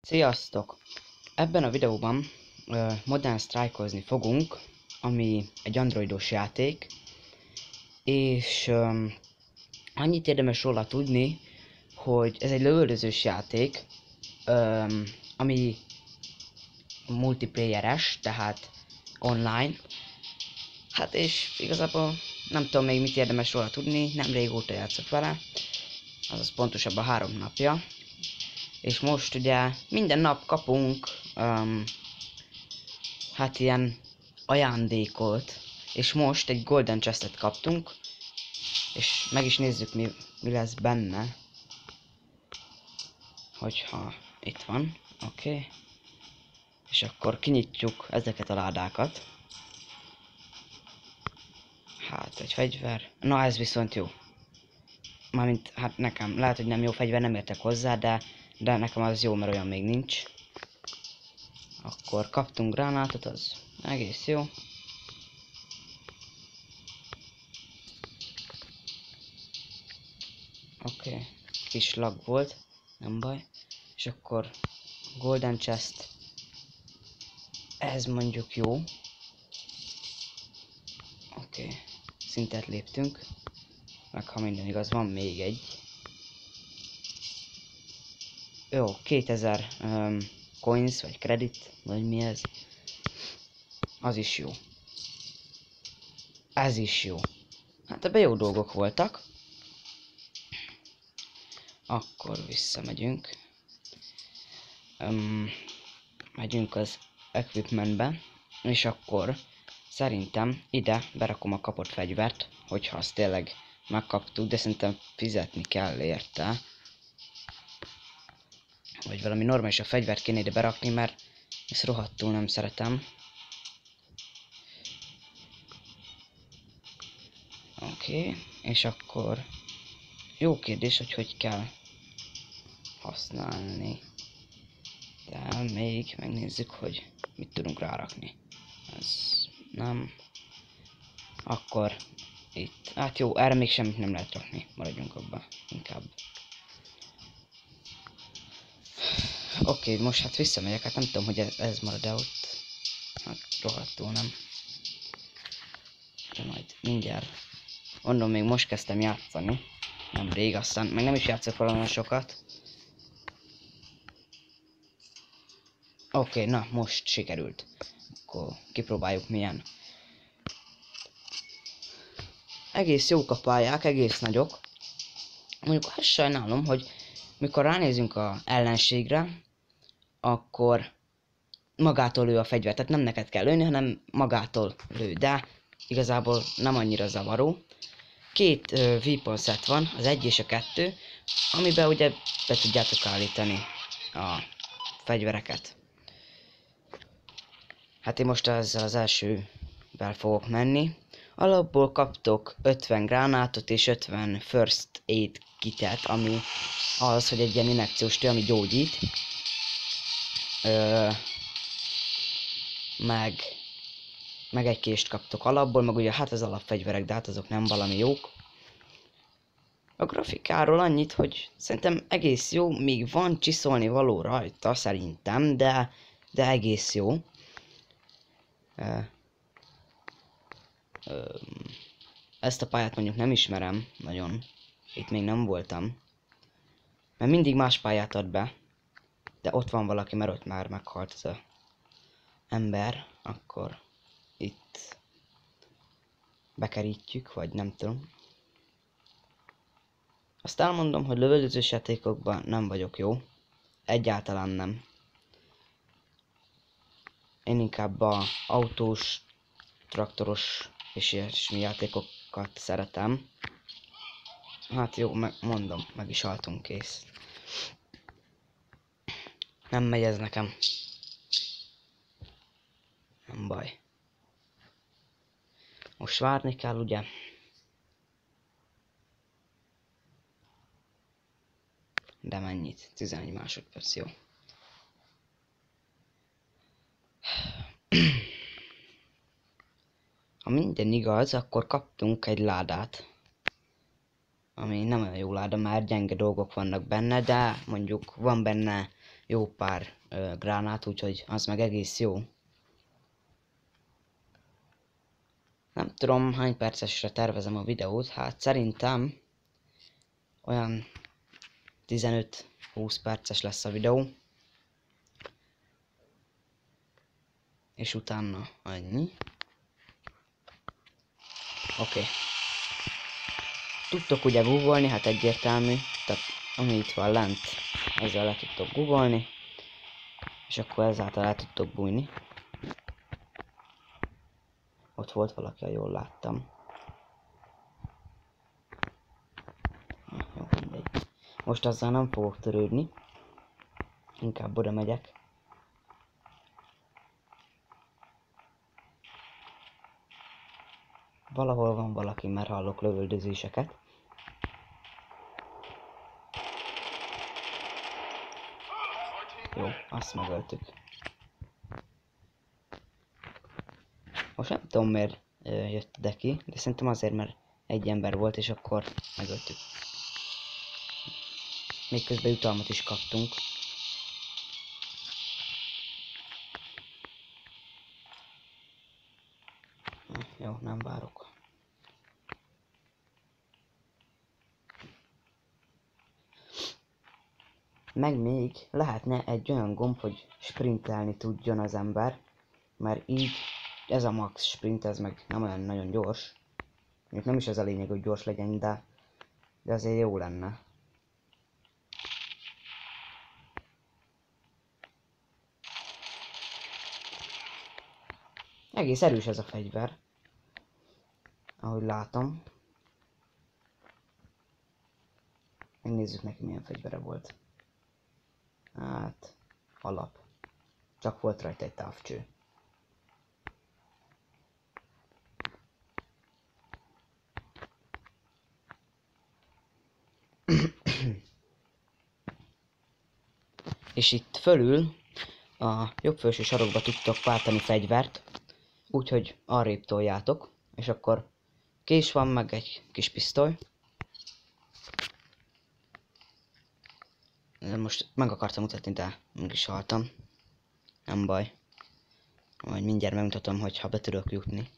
Sziasztok! Ebben a videóban Modern Strike-ozni fogunk, ami egy androidos játék, és annyit érdemes róla tudni, hogy ez egy lövöldözős játék, ami multiplayeres, tehát online. Hát és igazából nem tudom még mit érdemes róla tudni, nem régóta játszok vele, azaz pontosabban 3 napja. És most ugye minden nap kapunk hát ilyen ajándékot, és most egy golden chestet kaptunk, és meg is nézzük mi lesz benne. Hogyha itt van, oké. És akkor kinyitjuk ezeket a ládákat. Hát egy fegyver, na ez viszont jó. Mármint hát nekem, lehet hogy nem jó fegyver, nem értek hozzá, de nekem az jó, mert olyan még nincs. Akkor kaptunk gránátot, az egész jó. Oké, kis lag volt, nem baj. És akkor golden chest. Ez mondjuk jó. Oké, szintet léptünk. Meg ha minden igaz, van még egy. Jó, 2000 coins, vagy credit, vagy mi ez. Az is jó. Ez is jó. Hát ebben jó dolgok voltak. Akkor visszamegyünk. Megyünk az equipmentbe. És akkor szerintem ide berakom a kapott fegyvert, hogyha azt tényleg megkaptuk, de szerintem fizetni kell érte. Vagy valami normális a fegyvert kéne ide berakni, mert ezt rohadtul nem szeretem. Oké, és akkor jó kérdés, hogy kell használni. De még megnézzük, hogy mit tudunk rárakni. Ez nem. Akkor itt. Hát jó, erre még semmit nem lehet rakni. Maradjunk abba. Inkább. Oké, most hát visszamegyek. Hát nem tudom, hogy ez marad-e ott. Hát rohadtul nem. De majd mindjárt. Mondom, még most kezdtem játszani. Nem rég, aztán meg nem is játszok valami sokat. Oké, na most sikerült. Akkor kipróbáljuk milyen. Egész jók a pályák, egész nagyok. Mondjuk azt sajnálom, hogy mikor ránézünk a ellenségre, akkor magától lő a fegyver. Tehát nem neked kell lőni, hanem magától lő. De igazából nem annyira zavaró. 2 weapon set van, az 1 és a 2, amiben ugye be tudjátok állítani a fegyvereket. Hát én most ezzel az elsővel fogok menni. Alapból kaptok 50 gránátot és 50 first aid kitet, ami az, hogy egy ilyen injekciós tű, ami gyógyít. Meg egy kést kaptok alapból, meg ugye hát az alapfegyverek, de hát azok nem valami jók. A grafikáról annyit, hogy szerintem egész jó, még van csiszolni való rajta szerintem, de egész jó. Ezt a pályát mondjuk nem ismerem nagyon, itt még nem voltam. Mert mindig más pályát ad be, de ott van valaki, mert ott már meghalt az a ember, akkor itt bekerítjük, vagy nem tudom. Azt elmondom, hogy lövöldözős játékokban nem vagyok jó. Egyáltalán nem. Én inkább a autós, traktoros és ilyesmi játékokat szeretem. Hát jó, mondom, meg is haltunk, kész. Nem megy ez nekem. Nem baj. Most várni kell, ugye? De mennyit? 11 másodperc, jó. Ha minden igaz, akkor kaptunk egy ládát. Ami nem olyan jó láda, már gyenge dolgok vannak benne, de mondjuk van benne jó pár gránát, úgyhogy az meg egész jó. Nem tudom, hány percesre tervezem a videót, hát szerintem olyan 15-20 perces lesz a videó. És utána annyi. Oké. Tudtok ugye googolni, hát egyértelmű. Tehát ami itt van lent, ezzel le tudtok googolni. És akkor ezáltal el tudtok bújni. Ott volt valaki, ha jól láttam. Jó, mindegy. Most azzal nem fogok törődni. Inkább oda megyek. Valahol van valaki, mert hallok lövöldözéseket. Jó, azt megöltük. Most nem tudom miért jött ide ki, de szerintem azért, mert egy ember volt, és akkor megöltük. Még közben jutalmat is kaptunk. Jó, nem várok. Meg még lehetne egy olyan gomb, hogy sprintelni tudjon az ember, mert így ez a max sprint, ez meg nem olyan nagyon gyors. Még nem is ez a lényeg, hogy gyors legyen, de azért jó lenne. Egész erős ez a fegyver, ahogy látom. Megnézzük neki milyen fegyvere volt. Hát, alap. Csak volt rajta egy távcső. És itt fölül a jobb felső sarokba tudtok váltani fegyvert, úgyhogy arrébb toljátok, és akkor kés van, meg egy kis pisztoly. Most meg akartam mutatni, de meg is haltam. Nem baj. Majd mindjárt megmutatom, hogy ha be tudok jutni.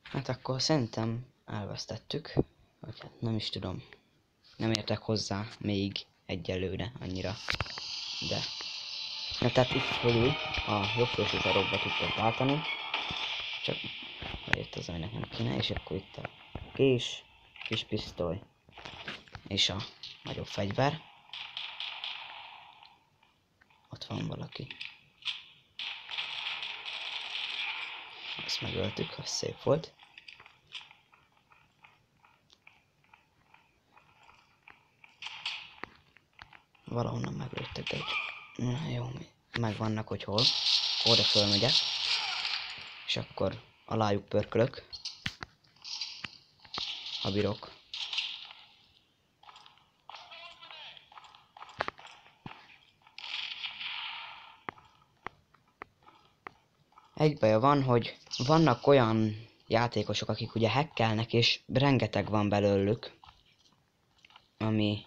Hát akkor szerintem elvesztettük. Vagy hát nem is tudom. Nem értek hozzá még egyelőre annyira. De. Na tehát itt fölül a jobb felső sarokba tudtok váltani. Csak itt az, ami nekem kéne, és akkor itt a kés, kis pisztoly és a nagyobb fegyver. Ott van valaki. Azt megöltük, az szép volt. Valahonnan megöltek, de jó, megvannak, hogy hol. Oda fölmegyek. És akkor alájuk pörkölök. Ha bírok. Egy baja van, hogy vannak olyan játékosok, akik ugye hackelnek, és rengeteg van belőlük. Ami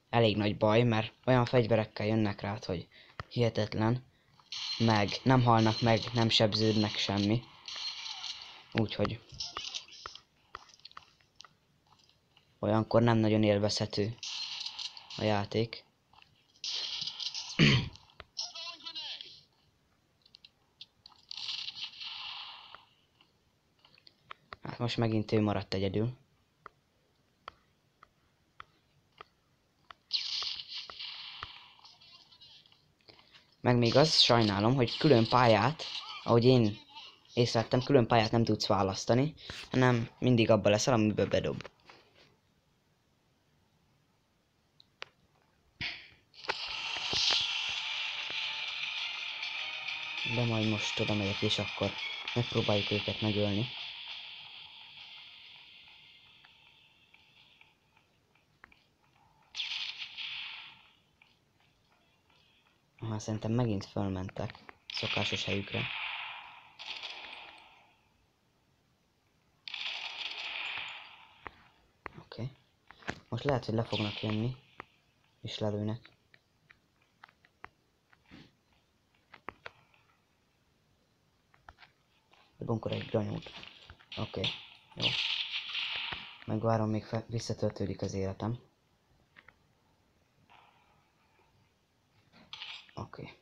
elég nagy baj, mert olyan fegyverekkel jönnek rá, hogy hihetetlen. Meg nem halnak meg, nem sebződnek semmi. Úgyhogy olyankor nem nagyon élvezhető a játék. Hát most megint ő maradt egyedül. Meg még az sajnálom, hogy külön pályát, ahogy én észrevettem, külön pályát nem tudsz választani, hanem mindig abba leszel, amiben bedob. De majd most oda megyek, és akkor megpróbáljuk őket megölni. Már szerintem megint fölmentek szokásos helyükre. Oké. Most lehet, hogy le fognak jönni. És lelőnek. Bunkor egy granyút. Oké. Jó. Megvárom, még visszatöltődik az életem. Oké.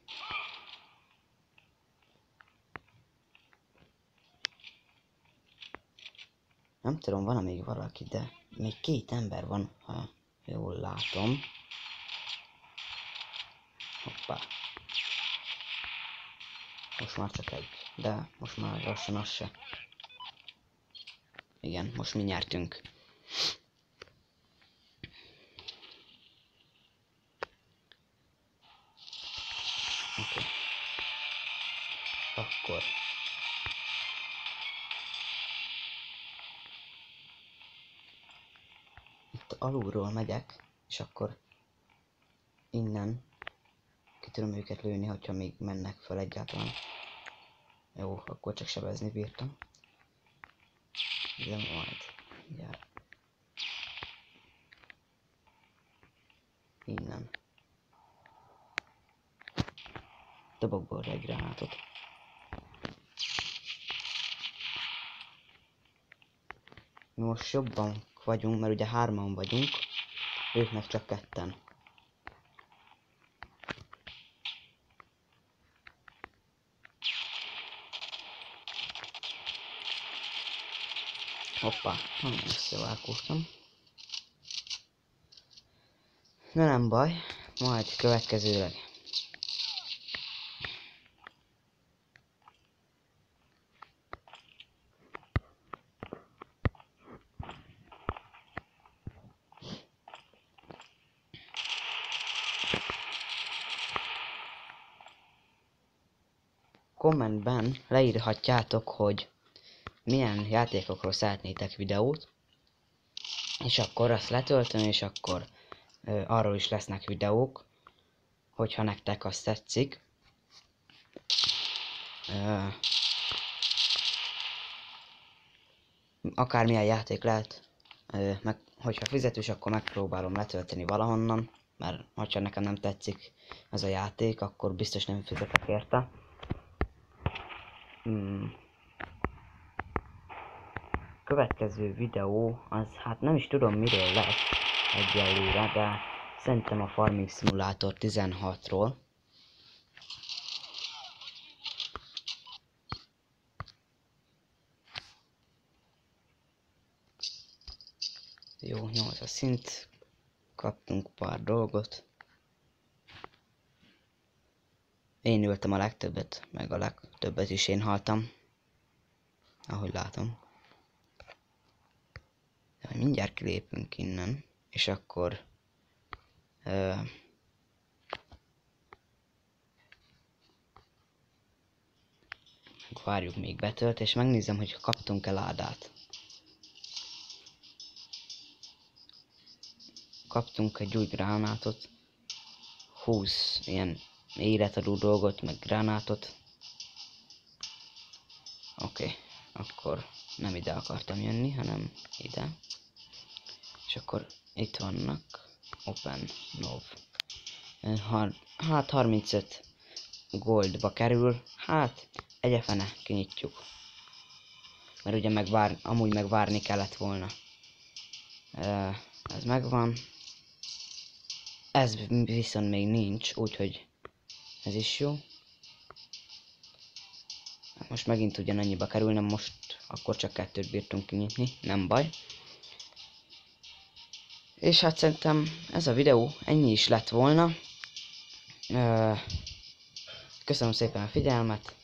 Nem tudom, van még valaki, de még 2 ember van, ha jól látom. Hoppá. Most már csak egy, de most már lassan az se. Igen, most mi nyertünk. Oké. Akkor. Itt alulról megyek, és akkor innen ki tudom őket lőni, hogyha még mennek fel egyáltalán. Jó, akkor csak sebezni bírtam. De majd. Gyere. Innen. Dobok be egy gránátot. Mi most jobban vagyunk, mert ugye 3-an vagyunk, ők meg csak 2-en. Hoppá, összevágóztam. De nem baj, majd következőleg. Kommentben leírhatjátok, hogy milyen játékokról szeretnétek videót, és akkor azt letöltöm, és akkor arról is lesznek videók, hogyha nektek azt tetszik. Akármilyen játék lehet, meg hogyha fizetős, akkor megpróbálom letölteni valahonnan, mert ha nekem nem tetszik ez a játék, akkor biztos nem fizetek érte. Következő videó, az hát nem is tudom miről lesz egyelőre, de szerintem a Farming Simulator 16-ról. Jó, 8 a szint, kaptunk pár dolgot. Én ültem a legtöbbet, meg a legtöbbet is én haltam. Ahogy látom. De mindjárt kilépünk innen, és akkor várjuk még betölt, és megnézem, hogy kaptunk-e ládát. Kaptunk egy új gránátot, 20 ilyen életadó dolgot, meg gránátot. Oké, akkor nem ide akartam jönni, hanem ide. És akkor itt vannak, open, nov. Hát 35 goldba kerül, hát egyefene kinyitjuk. Mert ugye amúgy megvárni kellett volna. Ez megvan. Ez viszont még nincs, úgyhogy ez is jó. Most megint ugyanannyiba kerülne, most akkor csak 2-t bírtunk kinyitni, nem baj. És hát szerintem ez a videó ennyi is lett volna. Köszönöm szépen a figyelmet.